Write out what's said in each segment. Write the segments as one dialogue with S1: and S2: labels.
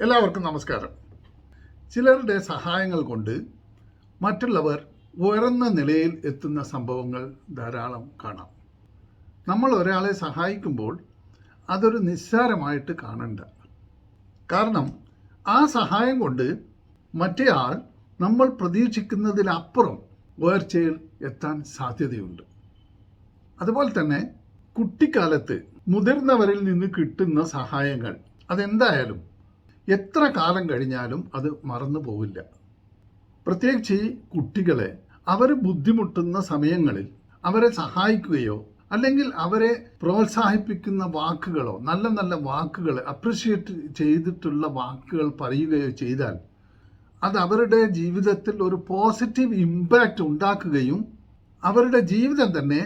S1: എല്ലാവർക്കും നമസ്കാരം. ചിലരുടെ സഹായങ്ങൾ കൊണ്ട് മറ്റുള്ളവർ ഉയർന്ന നിലയിൽ എത്തുന്ന സംഭവങ്ങൾ ധാരാളം കാണാം. നമ്മൾ ഒരാളെ സഹായിക്കുമ്പോൾ അതൊരു നിസ്സാരമായിട്ട് കാണണ്ട. കാരണം ആ സഹായം കൊണ്ട് മറ്റേ ആൾ നമ്മൾ പ്രതീക്ഷിക്കുന്നതിലപ്പുറം ഉയർച്ചയിൽ എത്താൻ സാധ്യതയുണ്ട്. അതുപോലെ തന്നെ കുട്ടിക്കാലത്ത് മുതിർന്നവരിൽ നിന്ന് കിട്ടുന്ന സഹായങ്ങൾ അതെന്തായാലും എത്ര കാലം കഴിഞ്ഞാലും അത് മറന്നു പോവില്ല. പ്രത്യേകിച്ച് കുട്ടികളെ അവർ ബുദ്ധിമുട്ടുന്ന സമയങ്ങളിൽ അവരെ സഹായിക്കുകയോ അല്ലെങ്കിൽ അവരെ പ്രോത്സാഹിപ്പിക്കുന്ന വാക്കുകളോ നല്ല നല്ല വാക്കുകൾ അപ്രിഷ്യേറ്റ് ചെയ്തിട്ടുള്ള വാക്കുകൾ പറയുകയോ ചെയ്താൽ അത് അവരുടെ ജീവിതത്തിൽ ഒരു പോസിറ്റീവ് ഇമ്പാക്റ്റ് ഉണ്ടാക്കുകയും അവരുടെ ജീവിതം തന്നെ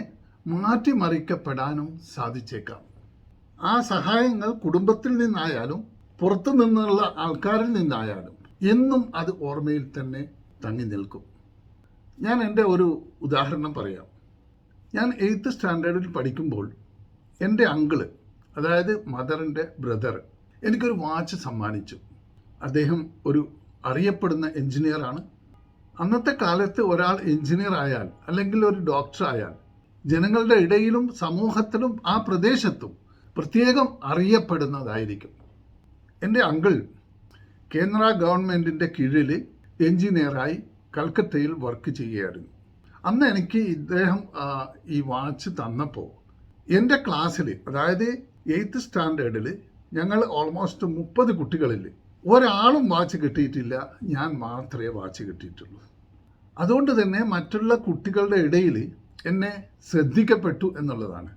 S1: മാറ്റിമറിക്കപ്പെടാനും സാധിച്ചേക്കാം. ആ സഹായങ്ങൾ കുടുംബത്തിൽ നിന്നായാലും പുറത്തു നിന്നുള്ള ആൾക്കാരിൽ നിന്നായാലും എന്നും അത് ഓർമ്മയിൽ തന്നെ തങ്ങി നിൽക്കും. ഞാൻ എൻ്റെ ഒരു ഉദാഹരണം പറയാം. ഞാൻ 8th സ്റ്റാൻഡേർഡിൽ പഠിക്കുമ്പോൾ എൻ്റെ അങ്കിള്, അതായത് മദറിൻ്റെ ബ്രദർ, എനിക്കൊരു വാച്ച് സമ്മാനിച്ചു. അദ്ദേഹം ഒരു അറിയപ്പെടുന്ന എൻജിനീയറാണ്. അന്നത്തെ കാലത്ത് ഒരാൾ എൻജിനീയർ ആയാൽ അല്ലെങ്കിൽ ഒരു ഡോക്ടർ ആയാൽ ജനങ്ങളുടെ ഇടയിലും സമൂഹത്തിലും ആ പ്രദേശത്തും പ്രത്യേകം അറിയപ്പെടുന്നതായിരിക്കും. എൻ്റെ അങ്കിൾ കേന്ദ്ര ഗവൺമെൻറ്റിൻ്റെ കീഴിൽ എൻജിനീയറായി കൽക്കത്തയിൽ വർക്ക് ചെയ്യുകയായിരുന്നു. അന്ന് എനിക്ക് ഇദ്ദേഹം ഈ വാച്ച് തന്നപ്പോൾ എൻ്റെ ക്ലാസ്സിൽ, അതായത് 8th സ്റ്റാൻഡേർഡിൽ ഞങ്ങൾ ഓൾമോസ്റ്റ് 30 കുട്ടികളിൽ ഒരാളും വാച്ച് കിട്ടിയിട്ടില്ല. ഞാൻ മാത്രമേ വാച്ച് കിട്ടിയിട്ടുള്ളൂ. അതുകൊണ്ട് തന്നെ മറ്റുള്ള കുട്ടികളുടെ ഇടയിൽ എന്നെ ശ്രദ്ധിക്കപ്പെട്ടു എന്നുള്ളതാണ്.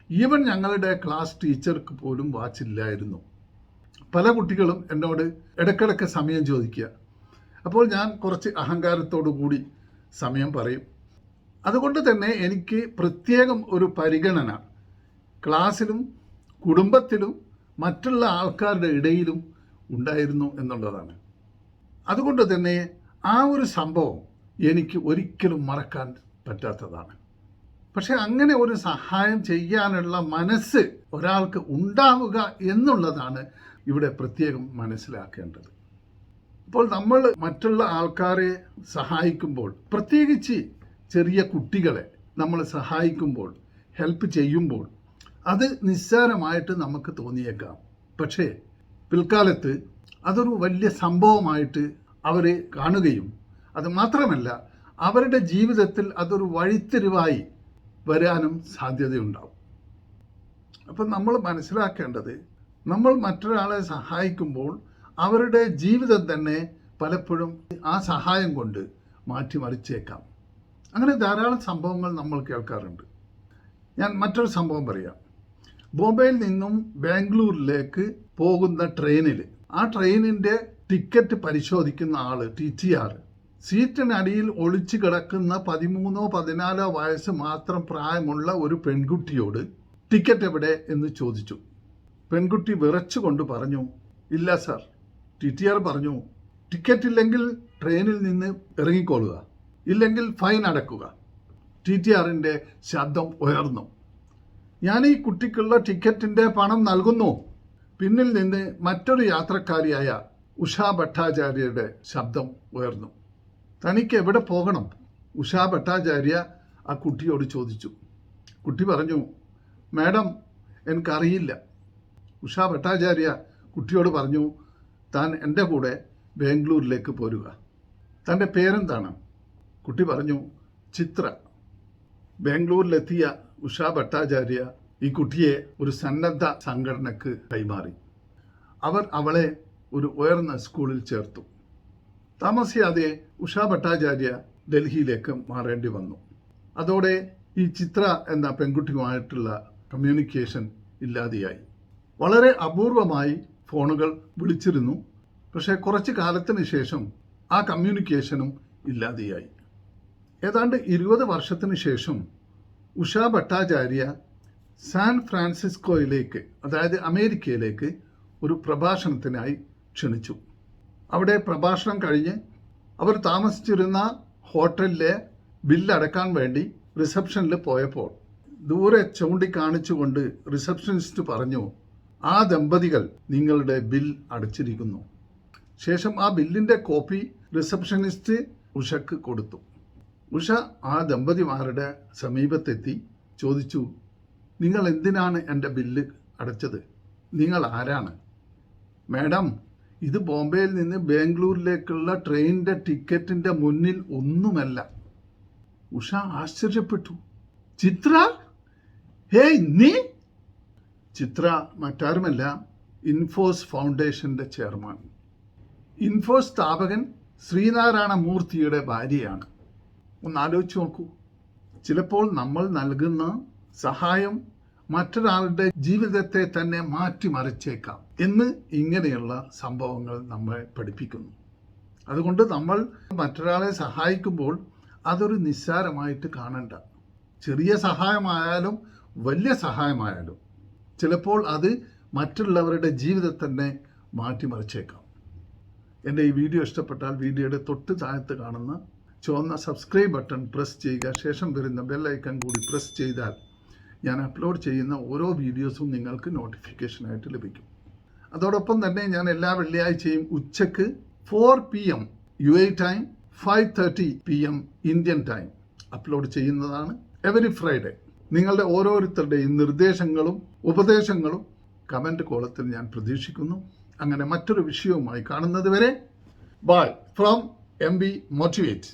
S1: ഈവൻ ഞങ്ങളുടെ ക്ലാസ് ടീച്ചർക്ക് പോലും വാച്ചില്ലായിരുന്നു. പല കുട്ടികളും എന്നോട് ഇടയ്ക്കിടയ്ക്ക് സമയം ചോദിക്കുക. അപ്പോൾ ഞാൻ കുറച്ച് അഹങ്കാരത്തോടു കൂടി സമയം പറയും. അതുകൊണ്ട് തന്നെ എനിക്ക് പ്രത്യേകം ഒരു പരിഗണന ക്ലാസ്സിലും കുടുംബത്തിലും മറ്റുള്ള ആൾക്കാരുടെ ഇടയിലും ഉണ്ടായിരുന്നു എന്നുള്ളതാണ്. അതുകൊണ്ട് തന്നെ ആ ഒരു സംഭവം എനിക്ക് ഒരിക്കലും മറക്കാൻ പറ്റാത്തതാണ്. പക്ഷെ അങ്ങനെ ഒരു സഹായം ചെയ്യാനുള്ള മനസ്സ് ഒരാൾക്ക് ഉണ്ടാവുക എന്നുള്ളതാണ് ഇവിടെ പ്രത്യേകം മനസ്സിലാക്കേണ്ടത്. അപ്പോൾ നമ്മൾ മറ്റുള്ള ആൾക്കാരെ സഹായിക്കുമ്പോൾ, പ്രത്യേകിച്ച് ചെറിയ കുട്ടികളെ നമ്മൾ സഹായിക്കുമ്പോൾ, ഹെൽപ്പ് ചെയ്യുമ്പോൾ അത് നിസ്സാരമായിട്ട് നമുക്ക് തോന്നിയേക്കാം. പക്ഷേ പിൽക്കാലത്ത് അതൊരു വലിയ സംഭവമായിട്ട് അവർ കാണുകയും അത് മാത്രമല്ല അവരുടെ ജീവിതത്തിൽ അതൊരു വഴിത്തിരിവായി വരാനും സാധ്യതയുണ്ടാവും. അപ്പം നമ്മൾ മനസ്സിലാക്കേണ്ടത്, നമ്മൾ മറ്റൊരാളെ സഹായിക്കുമ്പോൾ അവരുടെ ജീവിതം തന്നെ പലപ്പോഴും ആ സഹായം കൊണ്ട് മാറ്റിമറിച്ചേക്കാം. അങ്ങനെ ധാരാളം സംഭവങ്ങൾ നമ്മൾ കേൾക്കാറുണ്ട്. ഞാൻ മറ്റൊരു സംഭവം പറയാം. ബോംബെയിൽ നിന്നും ബാംഗ്ലൂരിലേക്ക് പോകുന്ന ട്രെയിനിൽ ആ ട്രെയിനിൻ്റെ ടിക്കറ്റ് പരിശോധിക്കുന്ന ആൾ, TTR, സീറ്റിനടിയിൽ ഒളിച്ചു കിടക്കുന്ന 13-14 വയസ്സ് മാത്രം പ്രായമുള്ള ഒരു പെൺകുട്ടിയോട് ടിക്കറ്റ് എവിടെ എന്ന് ചോദിച്ചു. പെൺകുട്ടി വിറച്ചുകൊണ്ട് പറഞ്ഞു, ഇല്ല സാർ. TTR പറഞ്ഞു, ടിക്കറ്റ് ഇല്ലെങ്കിൽ ട്രെയിനിൽ നിന്ന് ഇറങ്ങിക്കൊള്ളുക, ഇല്ലെങ്കിൽ ഫൈൻ അടക്കുക. TTRൻ്റെ ശബ്ദം ഉയർന്നു. ഞാൻ ഈ കുട്ടിക്കുള്ള ടിക്കറ്റിൻ്റെ പണം നൽകുന്നു. പിന്നിൽ നിന്ന് മറ്റൊരു യാത്രക്കാരിയായ ഉഷാ ഭട്ടാചാര്യയുടെ ശബ്ദം ഉയർന്നു. തനിക്ക് എവിടെ പോകണം? ഉഷാ ഭട്ടാചാര്യ ആ കുട്ടിയോട് ചോദിച്ചു. കുട്ടി പറഞ്ഞു, മാഡം, എനിക്കറിയില്ല. ഉഷാ ഭട്ടാചാര്യ കുട്ടിയോട് പറഞ്ഞു, താൻ എൻ്റെ കൂടെ ബാംഗ്ലൂരിലേക്ക് പോരുക. തൻ്റെ പേരെന്താണ്? കുട്ടി പറഞ്ഞു, ചിത്ര. ബാംഗ്ലൂരിലെത്തിയ ഉഷാ ഭട്ടാചാര്യ ഈ കുട്ടിയെ ഒരു സന്നദ്ധ സംഘടനക്ക് കൈമാറി. അവർ അവളെ ഒരു ഉയർന്ന സ്കൂളിൽ ചേർത്തു. താമസിയാതെ ഉഷാ ഭട്ടാചാര്യ ഡൽഹിയിലേക്ക് മാറേണ്ടി വന്നു. അതോടെ ഈ ചിത്ര എന്ന പെൺകുട്ടിയുമായിട്ടുള്ള കമ്മ്യൂണിക്കേഷൻ ഇല്ലാതെയായി. വളരെ അപൂർവമായി ഫോണുകൾ വിളിച്ചിരുന്നു. പക്ഷേ കുറച്ച് കാലത്തിന് ശേഷം ആ കമ്മ്യൂണിക്കേഷനും ഇല്ലാതെയായി. ഏതാണ്ട് 20 വർഷത്തിന് ശേഷം ഉഷാ ഭട്ടാചാര്യ സാൻ ഫ്രാൻസിസ്കോയിലേക്ക്, അതായത് അമേരിക്കയിലേക്ക്, ഒരു പ്രഭാഷണത്തിനായി ക്ഷണിച്ചു. അവിടെ പ്രഭാഷണം കഴിഞ്ഞ് അവർ താമസിച്ചിരുന്ന ഹോട്ടലിലെ ബില്ലടക്കാൻ വേണ്ടി റിസപ്ഷനിൽ പോയപ്പോൾ ദൂരെ ചൂണ്ടിക്കാണിച്ചുകൊണ്ട് റിസപ്ഷനിസ്റ്റ് പറഞ്ഞു, ആ ദമ്പതികൾ നിങ്ങളുടെ ബിൽ അടച്ചിരിക്കുന്നു. ശേഷം ആ ബില്ലിൻ്റെ കോപ്പി റിസപ്ഷനിസ്റ്റ് ഉഷയ്ക്ക് കൊടുത്തു. ഉഷ ആ ദമ്പതിമാരുടെ സമീപത്തെത്തി ചോദിച്ചു, നിങ്ങൾ എന്തിനാണ് എൻ്റെ ബില്ല് അടച്ചത്? നിങ്ങൾ ആരാണ്? മാഡം, ഇത് ബോംബെയിൽ നിന്ന് ബാംഗ്ലൂരിലേക്കുള്ള ട്രെയിനിൻ്റെ ടിക്കറ്റിൻ്റെ മുന്നിൽ ഒന്നുമല്ല. ഉഷ ആശ്ചര്യപ്പെട്ടു. ചിത്ര, ഹേയ് നീ? ചിത്ര മറ്റാരുമല്ല, ഇൻഫോസ് ഫൗണ്ടേഷൻ്റെ ചെയർമാൻ. ഇൻഫോസ് സ്ഥാപകൻ ശ്രീനാരായണ മൂർത്തിയുടെ ഭാര്യയാണ്. ഒന്ന് ആലോചിച്ച് നോക്കൂ. ചിലപ്പോൾ നമ്മൾ നൽകുന്ന സഹായം മറ്റൊരാളുടെ ജീവിതത്തെ തന്നെ മാറ്റിമറിച്ചേക്കാം എന്ന് ഇങ്ങനെയുള്ള സംഭവങ്ങൾ നമ്മളെ പഠിപ്പിക്കുന്നു. അതുകൊണ്ട് നമ്മൾ മറ്റൊരാളെ സഹായിക്കുമ്പോൾ അതൊരു നിസ്സാരമായിട്ട് കാണണ്ട. ചെറിയ സഹായമായാലും വലിയ സഹായമായാലും ചിലപ്പോൾ അത് മറ്റുള്ളവരുടെ ജീവിതത്തെ തന്നെ മാറ്റിമറിച്ചേക്കാം. എൻ്റെ ഈ വീഡിയോ ഇഷ്ടപ്പെട്ടാൽ വീഡിയോയുടെ തൊട്ട് താഴത്ത് കാണുന്ന ചുവന്ന സബ്സ്ക്രൈബ് ബട്ടൺ പ്രസ് ചെയ്യുക. ശേഷം വരുന്ന ബെൽ ഐക്കൺ കൂടി പ്രസ് ചെയ്താൽ ഞാൻ അപ്ലോഡ് ചെയ്യുന്ന ഓരോ വീഡിയോസും നിങ്ങൾക്ക് നോട്ടിഫിക്കേഷനായിട്ട് ലഭിക്കും. അതോടൊപ്പം തന്നെ ഞാൻ എല്ലാ വെള്ളിയാഴ്ചയും ഉച്ചയ്ക്ക് 4 PM UAE time, 5:30 PM Indian time upload ചെയ്യുന്നതാണ്. Every Friday. നിങ്ങളുടെ ഓരോരുത്തരുടെയും നിർദ്ദേശങ്ങളും ഉപദേശങ്ങളും കമൻറ്റ് കോളത്തിൽ ഞാൻ പ്രതീക്ഷിക്കുന്നു. അങ്ങനെ മറ്റൊരു വിഷയവുമായി കാണുന്നത് വരെ ബൈ ഫ്രോം MB Motivate.